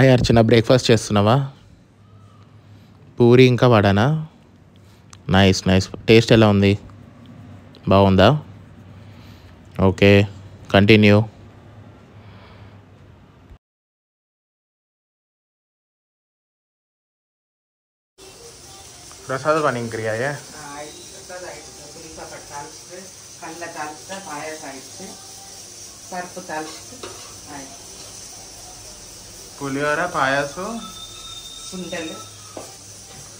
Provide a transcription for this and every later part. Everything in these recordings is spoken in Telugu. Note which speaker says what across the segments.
Speaker 1: హాయ్ అర్చన, బ్రేక్ఫాస్ట్ చేస్తున్నావా? పూరి ఇంకా వడనా? Nice nice. టేస్ట్ ఎలా ఉంది? బాగుందా? Okay, continue. प्रसाद बनी क्रिया है।
Speaker 2: कल्ला ताल्चिते पायस आयिते पर्पु ताल्चिते
Speaker 1: పులిహోర, పాయసం,
Speaker 2: सुंडल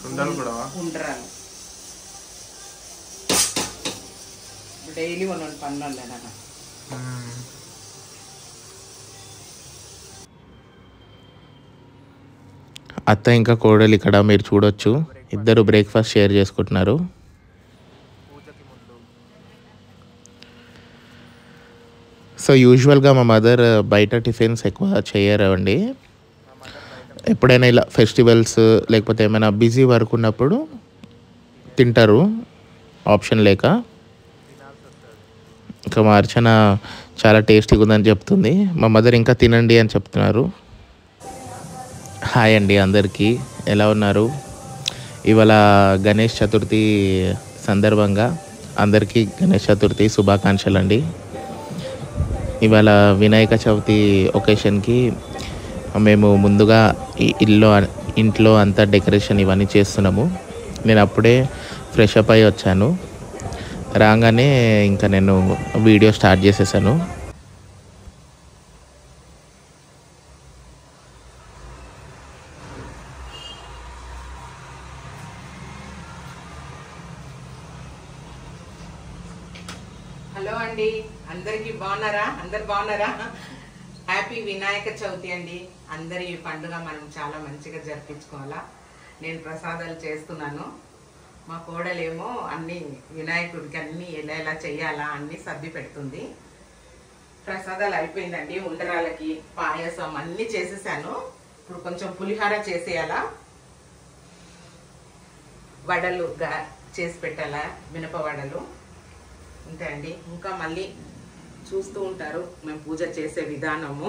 Speaker 1: సుండలు కూడా.
Speaker 2: ఉండ్రాలు డైలీ ఒన్నొండు పన్నోళ్ళేనా.
Speaker 1: అత్త ఇంకా కోడలు ఇక్కడ మీరు చూడొచ్చు, ఇద్దరు బ్రేక్ఫాస్ట్ షేర్ చేసుకుంటున్నారు. సో యూజువల్గా మా మదర్ బయట టిఫిన్స్ ఎక్కువ చేయరు అండి. ఎప్పుడైనా ఇలా ఫెస్టివల్స్ లేకపోతే ఏమైనా బిజీ వర్క్ ఉన్నప్పుడు తింటారు, ఆప్షన్ లేక. ఇంకా మా అర్చన చాలా టేస్టీగా ఉందని చెప్తుంది. మా మదర్ ఇంకా తినండి అని చెప్తున్నారు. హాయ్ అండి అందరికీ, ఎలా ఉన్నారు? ఇవాళ గణేష్ చతుర్థి సందర్భంగా అందరికీ గణేష్ చతుర్థి శుభాకాంక్షలు అండి. ఇవాళ వినాయక చవితి ఒకేషన్కి మేము ముందుగా ఇంట్లో అంతా డెకరేషన్ ఇవన్నీ చేస్తున్నాము. నేను అప్పుడే ఫ్రెష్ అప్ అయ్యి వచ్చాను. రాగానే ఇంకా నేను వీడియో స్టార్ట్ చేసేసాను.
Speaker 2: హలో అండి, అందరికీ బాగున్నారా? అందరు బాగున్నారా? హ్యాపీ వినాయక చవితి అండి. అందరి ఈ పండుగ మనం చాలా మంచిగా జరిపించుకోవాలా. నేను ప్రసాదాలు చేస్తున్నాను. మా కోడలేమో అన్ని వినాయకుడికి అన్ని ఎలా ఎలా చెయ్యాలా అన్ని సర్ది పెడుతుంది. ప్రసాదాలు అయిపోయిందండి. ఉండ్రాలకి పాయసం అన్ని చేసేసాను. ఇప్పుడు కొంచెం పులిహోర చేసేయాలా, వడలు చేసి పెట్టాలా, మినప వడలు. అంతే అండి. ఇంకా మళ్ళీ చూస్తూ ఉంటారు మేము పూజ చేసే విధానము.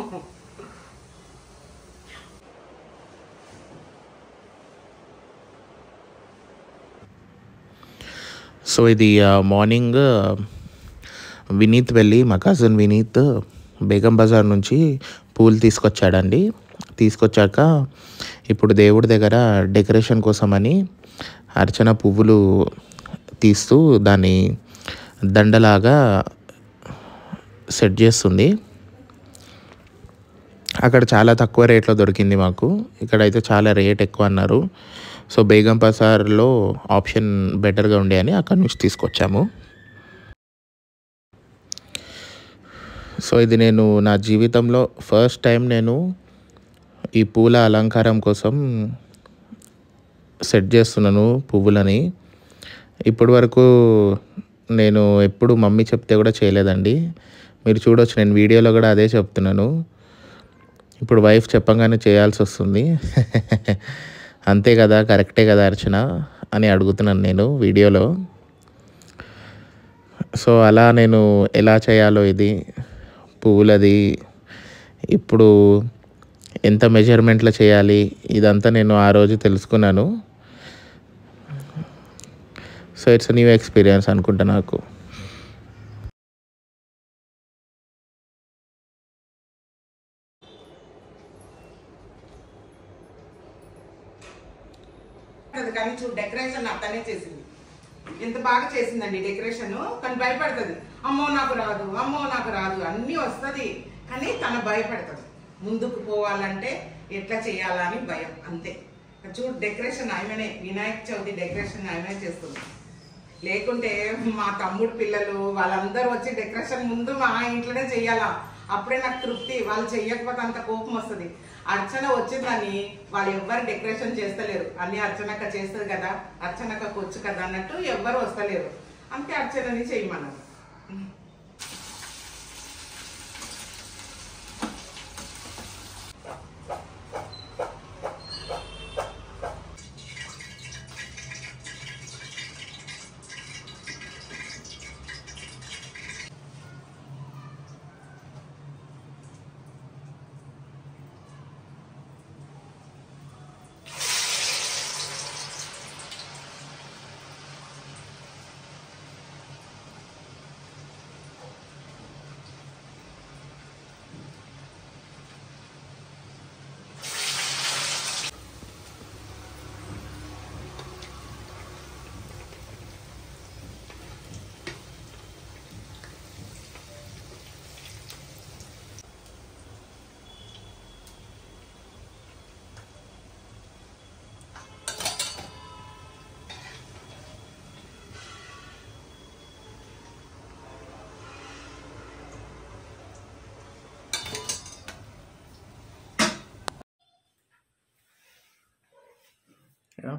Speaker 1: సో ఇది మార్నింగ్ వినీత్ వెళ్ళి, మా కజిన్ వినీత్ బేగం బజార్ నుంచి పూలు తీసుకొచ్చాడండి. తీసుకొచ్చాక ఇప్పుడు దేవుడి దగ్గర డెకరేషన్ కోసమని అర్చన పువ్వులు తీస్తూ దాన్ని దండలాగా సెట్ చేస్తుంది. అక్కడ చాలా తక్కువ రేట్లో దొరికింది మాకు, ఇక్కడైతే చాలా రేట్ ఎక్కువ అన్నారు. సో బేగం బజార్లో ఆప్షన్ బెటర్గా ఉండే అని అక్కడి నుంచి తీసుకొచ్చాము. సో ఇది నేను నా జీవితంలో ఫస్ట్ టైం నేను ఈ పూల అలంకారం కోసం సెట్ చేస్తున్నాను పువ్వులని. ఇప్పటి వరకు నేను ఎప్పుడు మమ్మీ చెప్తే కూడా చేయలేదండి. మీరు చూడవచ్చు, నేను వీడియోలో కూడా అదే చెప్తున్నాను. ఇప్పుడు వైఫ్ చెప్పంగానే చేయాల్సి వస్తుంది. అంతే కదా, కరెక్టే కదా అర్చన అని అడుగుతున్నాను నేను వీడియోలో. సో అలా నేను ఎలా చేయాలో ఇది పువ్వులది, ఇప్పుడు ఎంత మెజర్మెంట్లో చేయాలి, ఇదంతా నేను ఆ రోజు తెలుసుకున్నాను. సో ఇట్స్ న్యూ ఎక్స్పీరియన్స్ అనుకుంటా నాకు.
Speaker 2: కానీ చూడు, డెకరేషన్ అతనే చేసింది. ఎంత బాగా చేసిందండి డెకరేషన్. కానీ భయపడుతుంది, అమ్మో నాకు రాదు, అమ్మో నాకు రాదు. అన్నీ వస్తుంది కానీ తన భయపడుతుంది. ముందుకు పోవాలంటే ఎట్లా చేయాలా అని భయం, అంతే. చూడు డెకరేషన్ ఆమెనే, వినాయక చవితి డెకరేషన్ ఆమెనే చేస్తుంది. లేకుంటే మా తమ్ముడు పిల్లలు వాళ్ళందరూ వచ్చి డెకరేషన్ ముందు మా ఇంట్లోనే చెయ్యాలా, అప్పుడే నాకు తృప్తి. వాళ్ళు చెయ్యకపోతే అంత కోపం వస్తుంది. అర్చన వచ్చిందని వాళ్ళు ఎవ్వరు డెకరేషన్ చేస్తలేరు. అన్ని అర్చనక్క చేస్తుంది కదా, అర్చనక్కకు వచ్చు కదా అన్నట్టు ఎవ్వరు వస్తలేరు. అంతే అర్చనని చేయమన్నారు.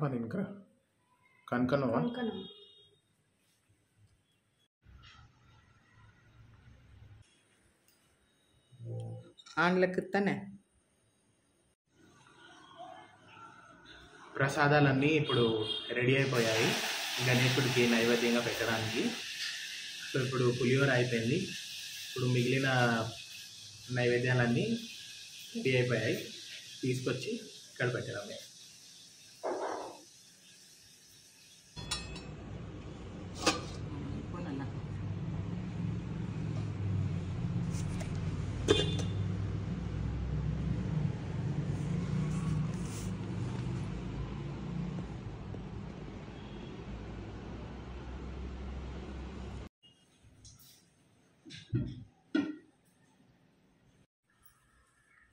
Speaker 1: పని ఇంకా కనుకనవా
Speaker 2: ఆండ్లకిత్తనే
Speaker 1: ప్రసాదాలన్నీ ఇప్పుడు రెడీ అయిపోయాయి గణేశుడికి నైవేద్యంగా పెట్టడానికి. సో ఇప్పుడు పులిహోర అయిపోయింది. ఇప్పుడు మిగిలిన నైవేద్యాలన్నీ రెడీ అయిపోయాయి, తీసుకొచ్చి ఇక్కడ పెట్టడమే.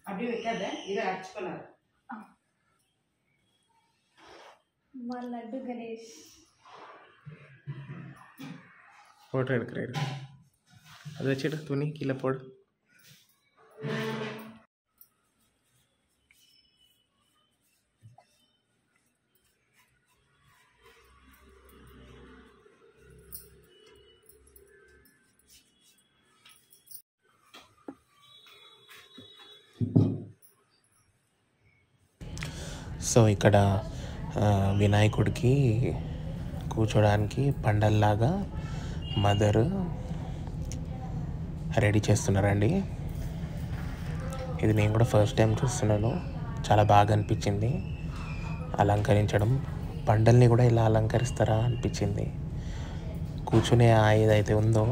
Speaker 2: அப்படி வைக்காத, இதை அரைச்சுக்கணும்.
Speaker 3: லட்டு கணேஷ்
Speaker 1: ஃபோட்டோ எடுக்கிறாரு. அதை வச்சுட்டு துணி கீழே போடு. సో ఇక్కడ వినాయకుడికి కూర్చోడానికి పండల్లాగా మదర్ రెడీ చేస్తున్నారండి. ఇది నేను కూడా ఫస్ట్ టైం చూస్తున్నాను, చాలా బాగా అనిపించింది అలంకరించడం. పండల్ని కూడా ఇలా అలంకరిస్తారా అనిపించింది. కూర్చునే ఏదైతే ఉందో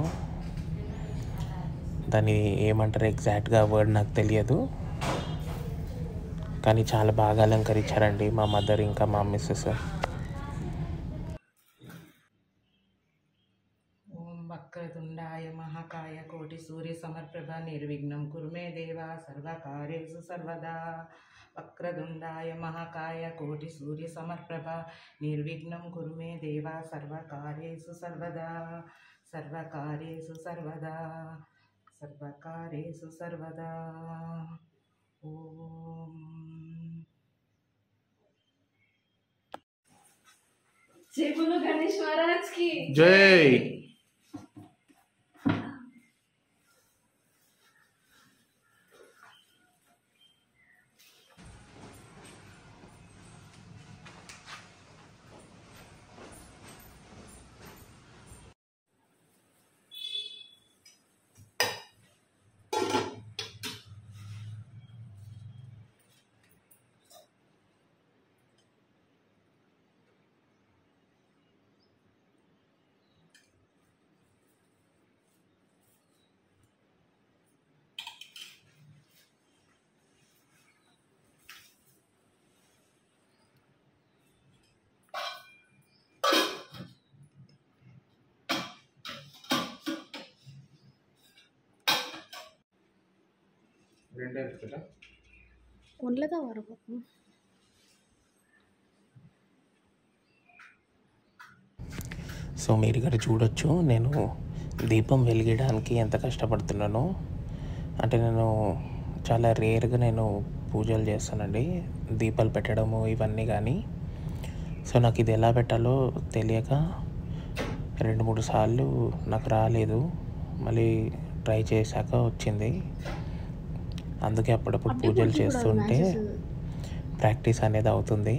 Speaker 1: దాన్ని ఏమంటారు ఎగ్జాక్ట్గా వర్డ్ నాకు తెలియదు, కానీ చాలా బాగా అలంకరించారండి మా మదర్ ఇంకా మా మిస్సెస్.
Speaker 2: ఓం వక్రతుండాయ మహాకాయ కోటి సూర్య సమప్రభ నిర్విఘ్నం కురుమే దేవా సర్వకార్యేషు సర్వదా. వక్రతుండాయ మహాకాయ కోటి సూర్య సమప్రభ నిర్విఘ్నం కురుమే దేవా సర్వకార్యేషు సర్వదా. సర్వకార్యేషు సర్వదా, సర్వకార్యేషు సర్వదా. ఓం
Speaker 3: जय बोलो गणेश महाराज की
Speaker 1: జై.
Speaker 3: ఉండలేదా వారు పాపం.
Speaker 1: సో మీరు ఇక్కడ చూడొచ్చు నేను దీపం వెలిగించడానికి ఎంత కష్టపడుతున్నానో. అంటే నేను చాలా రేర్గా నేను పూజలు చేస్తానండి, దీపాలు పెట్టడము ఇవన్నీ. కానీ సో నాకు ఇది ఎలా పెట్టాలో తెలియక 2-3 సార్లు నాకు రాలేదు, మళ్ళీ ట్రై చేశాక వచ్చింది. అందుకే అప్పుడప్పుడు పూజలు చేస్తుంటే ప్రాక్టీస్ అనేది అవుతుంది.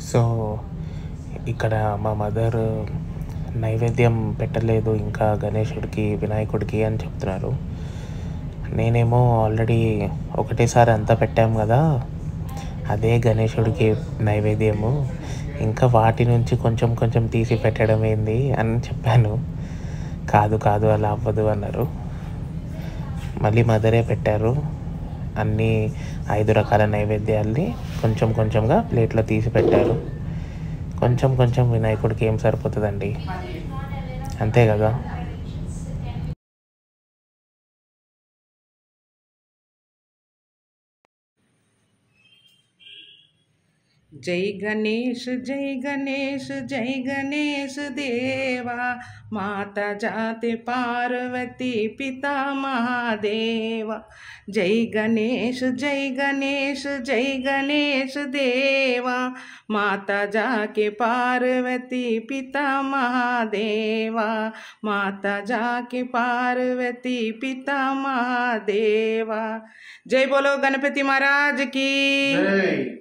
Speaker 1: సో ఇక్కడ మా మదర్ నైవేద్యం పెట్టలేదు ఇంకా గణేశుడికి వినాయకుడికి అని చెప్తున్నారు. నేనేమో ఆల్రెడీ ఒకటేసారి అంతా పెట్టాం కదా, అదే గణేశుడికి నైవేద్యము, ఇంకా వాటి నుంచి కొంచెం కొంచెం తీసి పెట్టడం ఏంది అని చెప్పాను. కాదు కాదు అలా అవ్వదు అన్నారు. మళ్ళీ మదరే పెట్టారు అన్నీ 5 రకాల నైవేద్యాల్ని కొంచెం కొంచెంగా ప్లేట్లో తీసి పెట్టారు. కొంచెం కొంచెం వినాయకుడికి ఏం సరిపోతుందండి, అంతే కదా.
Speaker 2: जय गणेश जय गणेश जय गणेश देवा, माता जाते पार्वती पिता महादेवा। जय गणेश जय गणेश जय गणेश देवा, माता जाके पार्वती पिता महादेवा, माता जाके पार्वती पिता महादेवा। जय बोलो गणपति महाराज की जय।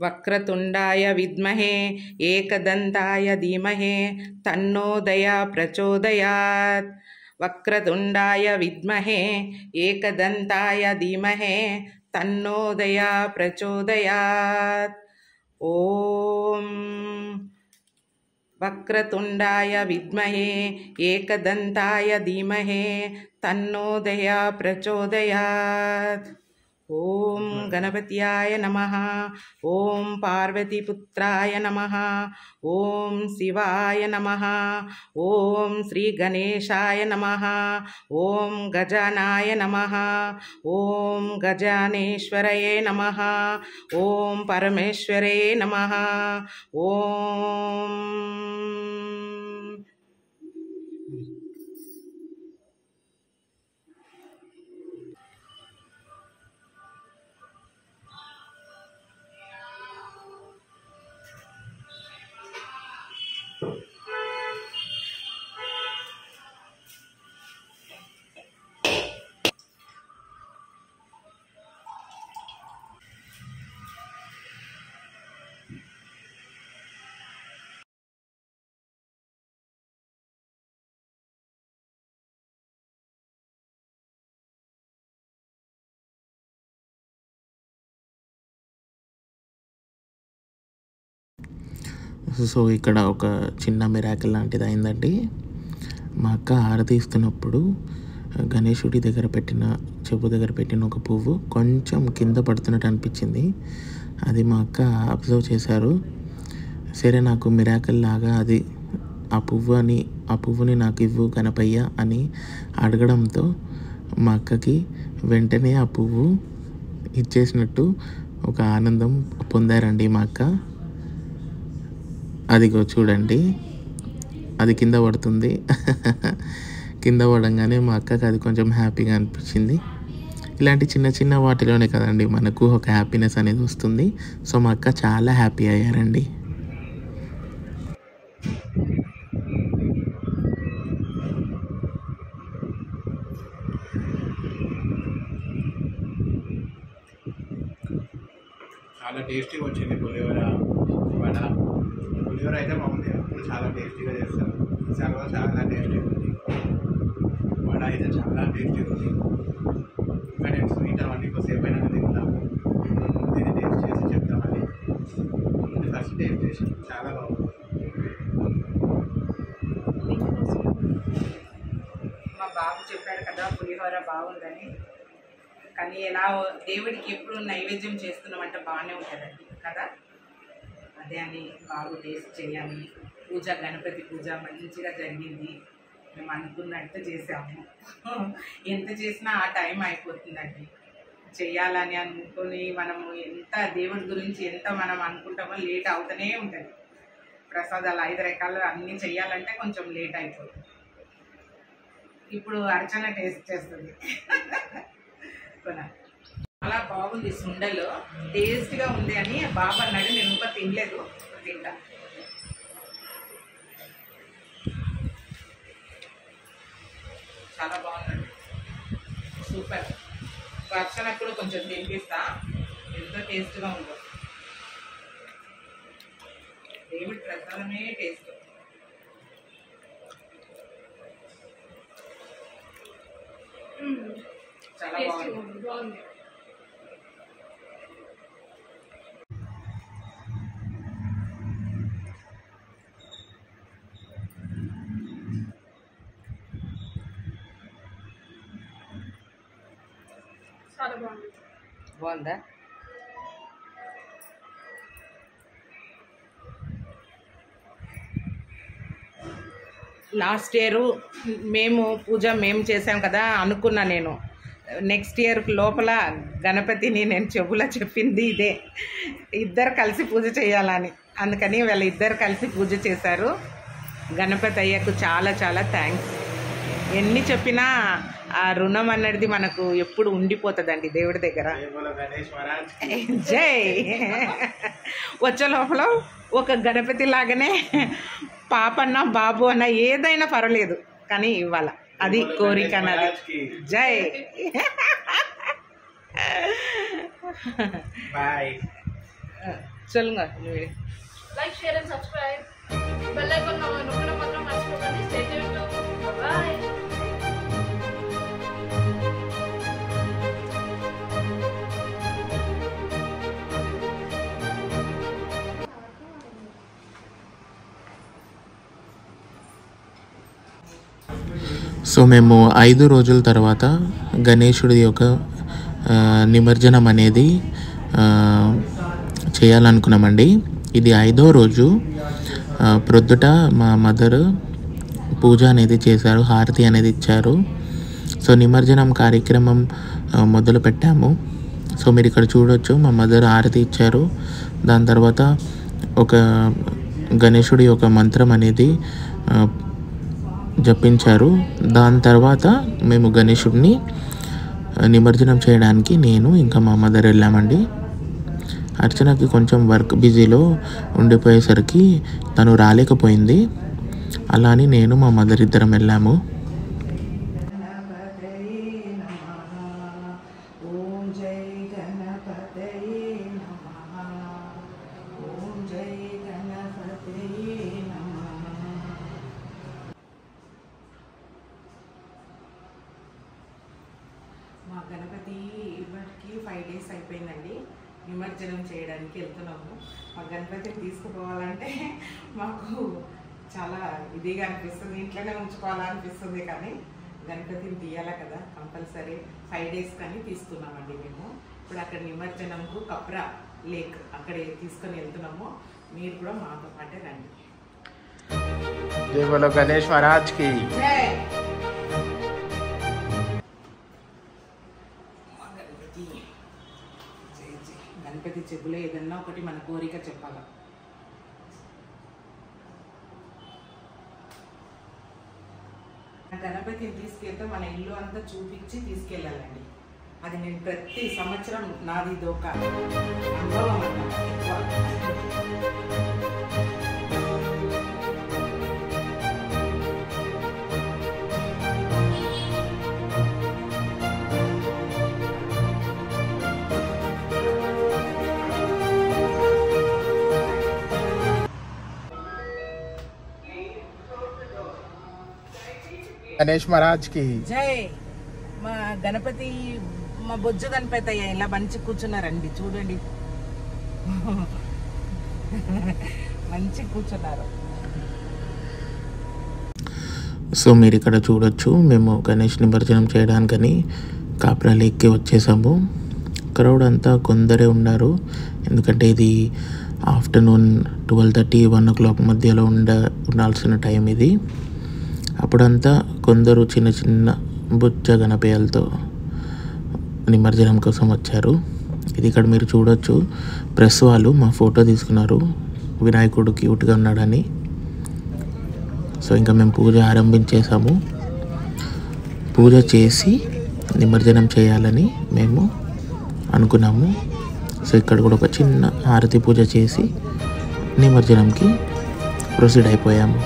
Speaker 2: वक्रतुंडाय विद्महे एकदंताय धीमहि तन्नो दया प्रचोदयात्। वक्रतुंडाय विद्महे एकदंताय धीमहि तन्नो दया प्रचोदयात्। ओम वक्रतुंडाय विद्महे एकदंताय धीमहि तन्नो दया प्रचोदयात्। ओम गणपत्याय नमः। ओम पार्वतीपुत्राय नमः। ओम शिवाय नमः। ओम श्री गणेशाय नमः। ओम गजानाय नमः। ओम गजानेश्वरये नमः। ओम परमेश्वरये नमः। ओम
Speaker 1: సో ఇక్కడ ఒక చిన్న మిరాకిల్ లాంటిది అయిందండి. మా అక్క హారతి ఇస్తున్నప్పుడు గణేశుడి దగ్గర పెట్టిన చెప్పు దగ్గర పెట్టిన ఒక పువ్వు కొంచెం కింద పడుతున్నట్టు అనిపించింది. అది మా అక్క అబ్జర్వ్ చేశారు. సరే నాకు మిరాకిల్ లాగా అది ఆ పువ్వుని నాకు ఇవ్వు గణపయ్య అని అడగడంతో మా అక్కకి వెంటనే ఆ పువ్వు ఇచ్చేసినట్టు ఒక ఆనందం పొందారండి మా అక్క. అదిగో చూడండి, అది కింద పడుతుంది. కింద పడంగానే మా అక్కకి అది కొంచెం హ్యాపీగా అనిపించింది. ఇలాంటి చిన్న చిన్న వాటిలోనే కదండి మనకు ఒక హ్యాపీనెస్ అనేది వస్తుంది. సో మా అక్క చాలా హ్యాపీ అయ్యారండి.
Speaker 4: చాలా టేస్టీగా వచ్చింది పులిహోర వడ. పులిహోర అయితే బాగుంది, అప్పుడు చాలా టేస్టీగా చేస్తారు. సర్వ చాలా టేస్టీగా ఉంది. వడ అయితే చాలా టేస్టీగా ఉంది. ఇంకా నేను స్వీట్ అవన్నీ కొద్దిసేపు అయినా తింటాము. దీన్ని టేస్ట్ చేసి చెప్తామని ఫస్ట్ టేస్ట్ చేసి చాలా బాగుంది.
Speaker 2: మా బాబు చెప్పాడు కదా పులిహోర బాగుందని. కానీ ఎలా దేవుడికి ఎప్పుడు నైవేద్యం చేస్తున్నామంటే బాగానే ఉంటుందండి కదా. అదే అని బాగు టేస్ట్ చేయాలి. పూజ గణపతి పూజ మంచిగా జరిగింది. మేము అనుకున్నట్టు చేసాము. ఎంత చేసినా ఆ టైం అయిపోతుందండి. చేయాలని అనుకుని మనము ఎంత దేవుడి గురించి ఎంత మనం అనుకుంటామో లేట్ అవుతూనే ఉంటుంది. ప్రసాదాలు 5 రకాలు అన్నీ చేయాలంటే కొంచెం లేట్ అయిపోతుంది. ఇప్పుడు అర్చన టేస్ట్ చేస్తుంది. చాలా బాగుంది. సుండలు టేస్ట్గా ఉంది అని బాబు అన్నాడు. నేను ఇంకా తినలేదు, తింటా. చాలా బాగుందండి, సూపర్. అర్చన కూడా కొంచెం తినిపిస్తా, ఎంతో టేస్ట్గా ఉందో. దేవుడి ప్రసాదమే టేస్ట్. చాలా బాగుంది. బాగుందా? లాస్ట్ ఇయర్ మేము చేసాం కదా అనుకున్నా నేను. నెక్స్ట్ ఇయర్ లోపల గణపతిని నేను చెవులో చెప్పింది ఇదే, ఇద్దరు కలిసి పూజ చేయాలని. అందుకని వీళ్ళిద్దరు కలిసి పూజ చేశారు. గణపతి అయ్యకు చాలా చాలా థ్యాంక్స్. ఎన్ని చెప్పినా ఆ రుణం అన్నది మనకు ఎప్పుడు ఉండిపోతుందండి దేవుడి దగ్గర. జై. వచ్చే లోపల ఒక గణపతి లాగానే పాపన్న బాబు అన్న ఏదైనా పర్వాలేదు కానీ ఇవ్వాల, అది కోరిక అన్నది. జై.
Speaker 4: బాయ్.
Speaker 2: చల్లుగా
Speaker 3: like, share and subscribe. Bell icon నొక్కడం మాత్రం మర్చిపోకండి. Stay tuned. బాయ్.
Speaker 1: సో మేము 5 రోజుల తర్వాత గణేశుడి యొక్క నిమజ్జనం అనేది చేయాలనుకున్నామండి. ఇది 5వ రోజు. ప్రొద్దుట మా మదర్ పూజ అనేది చేశారు, హారతి అనేది ఇచ్చారు. సో నిమజ్జనం కార్యక్రమం మొదలు పెట్టాము. సో మీరు ఇక్కడ చూడొచ్చు, మా మదర్ హారతి ఇచ్చారు. దాని తర్వాత ఒక గణేశుడి యొక్క మంత్రం అనేది జపించారు. దాని తర్వాత మేము గణేశుడిని నిమజ్జనం చేయడానికి నేను ఇంకా మా మదర్ వెళ్ళామండి. అర్చనకి కొంచెం వర్క్ బిజీలో ఉండిపోయేసరికి తను రాలేకపోయింది. అలా అని నేను మా మదర్ ఇద్దరం వెళ్ళాము.
Speaker 2: మా గణపతి ఇప్పటికి 5 days అయిపోయిందండి. నిమజ్జనం చేయడానికి వెళ్తున్నాము. మా గణపతిని తీసుకుపోవాలంటే మాకు చాలా ఇదిగా అనిపిస్తుంది, ఇంట్లోనే ఉంచుకోవాలనిపిస్తుంది. కానీ గణపతిని తీయాలి కదా కంపల్సరీ. 5 days కానీ తీస్తున్నామండి మేము. ఇప్పుడు అక్కడ నిమజ్జనంకు కప్రా లేక్ అక్కడ తీసుకొని వెళ్తున్నాము. మీరు కూడా మాతో పాటే రండి.
Speaker 4: జై బోలో గణేష్ మహారాజ్ కి.
Speaker 2: గణపతి చెప్పులో ఏదన్నా ఒకటి మన కోరిక చెప్పాలి. గణపతిని తీసుకెళ్తే మన ఇల్లు అంతా చూపించి తీసుకెళ్ళాలండి. అది నేను ప్రతి సంవత్సరం నాది ఇదొక అనుభవం అన్నమాట.
Speaker 4: గణేష్ మహారాజ్ కి
Speaker 2: జై. మా గణపతి మా బొజ్జు గణపతి అయ్యా ఇలా మంచి కూర్చున్నారండి, చూడండి మంచి కూర్చున్నారు.
Speaker 1: సో మీరు ఇక్కడ చూడొచ్చు, మేము గణేష్ నిమజ్జనం చేయడానికని కాప్రా లేక్కి వచ్చేసాము. క్రౌడ్ అంతా కొందరే ఉన్నారు, ఎందుకంటే ఇది ఆఫ్టర్నూన్ 12:30, 1 o'clock మధ్యలో ఉండాల్సిన టైం ఇది. అప్పుడంతా కొందరు చిన్న చిన్న బుజ్జ గణపేయాలతో నిమజ్జనం కోసం వచ్చారు. ఇది ఇక్కడ మీరు చూడొచ్చు, ప్రెస్ వాళ్ళు మా ఫోటో తీసుకున్నారు, వినాయకుడు క్యూట్గా ఉన్నాడని. సో ఇంకా మేము పూజ ఆరంభించేసాము. పూజ చేసి నిమజ్జనం చేయాలని మేము అనుకున్నాము. సో ఇక్కడ కూడా ఒక చిన్న హారతి పూజ చేసి నిమజ్జనంకి ప్రొసీడ్ అయిపోయాము.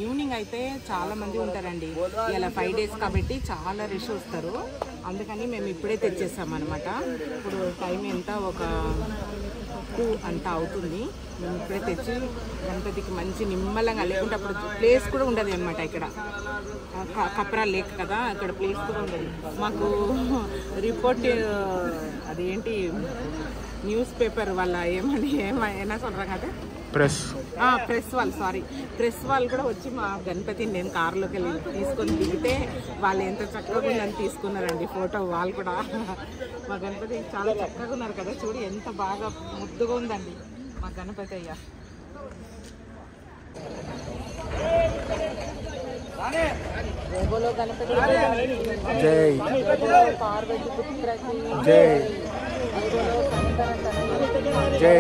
Speaker 2: ఈవినింగ్ అయితే చాలా మంది ఉంటారండి. ఇలా 5 days కాబట్టి చాలా రష్ వస్తారు. అందుకని మేము ఇప్పుడే తెచ్చేసాం అనమాట. ఇప్పుడు టైం ఎంత ఒక 2 అంతా అవుతుంది. మేము ఇప్పుడే తెచ్చి గణపతికి మంచి నిమ్మలంగా, లేకుంటే అప్పుడు ప్లేస్ కూడా ఉండదు అనమాట. ఇక్కడ కప్రా లేక్ కదా, అక్కడ ప్లేస్ కూడా ఉండదు. మాకు రిపోర్ట్ అదేంటి న్యూస్ పేపర్ వల్ల ఏమైనా சொல்றாங்க కదా, ప్రెస్ వాళ్ళు కూడా వచ్చి మా గణపతిని నేను కారులోకి వెళ్ళి తీసుకొని దిగితే వాళ్ళు ఎంత చక్కగా ఉందని తీసుకున్నారండి ఫోటో. వాళ్ళు కూడా మా గణపతి చాలా చక్కగా ఉన్నారు కదా, చూడు ఎంత బాగా ముద్దుగా ఉందండి మా గణపతి అయ్యా. గణపతి పార్వతి పుత్రకి జై.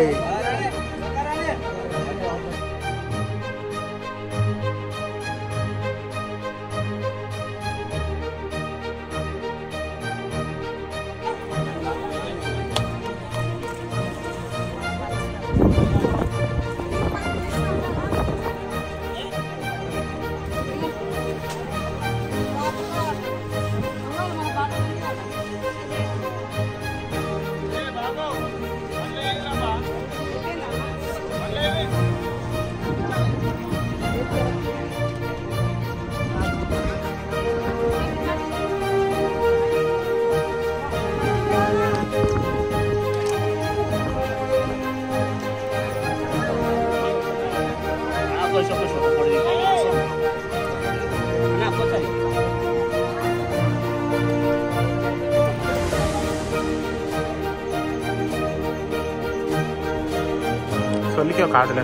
Speaker 1: சொல்லிக்கோ காதுல.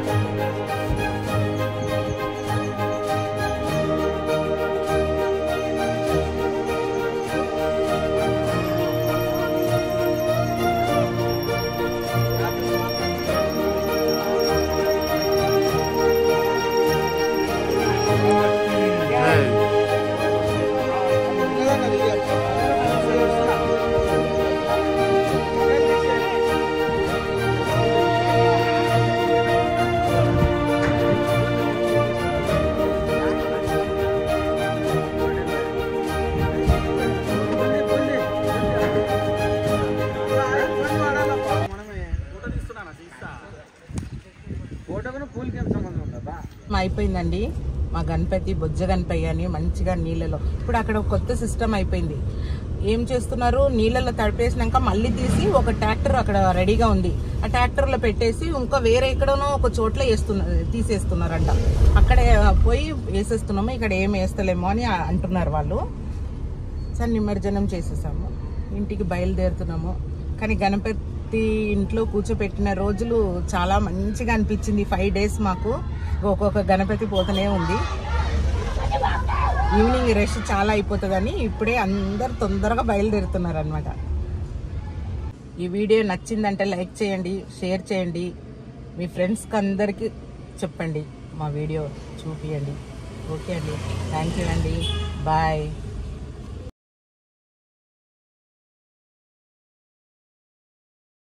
Speaker 2: అయిపోయిందండి మా గణపతి బొజ్జ గణపతి అని మంచిగా నీళ్ళలో. ఇప్పుడు అక్కడ కొత్త సిస్టమ్ అయిపోయింది. ఏం చేస్తున్నారు, నీళ్ళలో తడిపేసినాక మళ్ళీ తీసి ఒక ట్రాక్టర్ అక్కడ రెడీగా ఉంది, ఆ ట్రాక్టర్లో పెట్టేసి ఇంకా వేరే ఎక్కడనో ఒక చోట్ల తీసేస్తున్నారంట. అక్కడే పోయి వేసేస్తున్నాము, ఇక్కడ ఏం వేస్తలేమో అని అంటున్నారు వాళ్ళు. సరే నిమజ్జనం చేసేసాము, ఇంటికి బయలుదేరుతున్నాము. కానీ గణపతి ఇంట్లో కూర్చోపెట్టిన రోజులు చాలా మంచిగా అనిపించింది. 5 days మాకు ఒక్కొక్క గణపతి పోతూనే ఉంది. ఈవినింగ్ రష్ చాలా అయిపోతుందని ఇప్పుడే అందరు తొందరగా బయలుదేరుతున్నారు అనమాట. ఈ వీడియో నచ్చిందంటే లైక్ చేయండి, షేర్ చేయండి, మీ ఫ్రెండ్స్కి అందరికీ చెప్పండి, మా వీడియో చూపియండి. ఓకే అండి, థ్యాంక్ యూ అండి, బాయ్.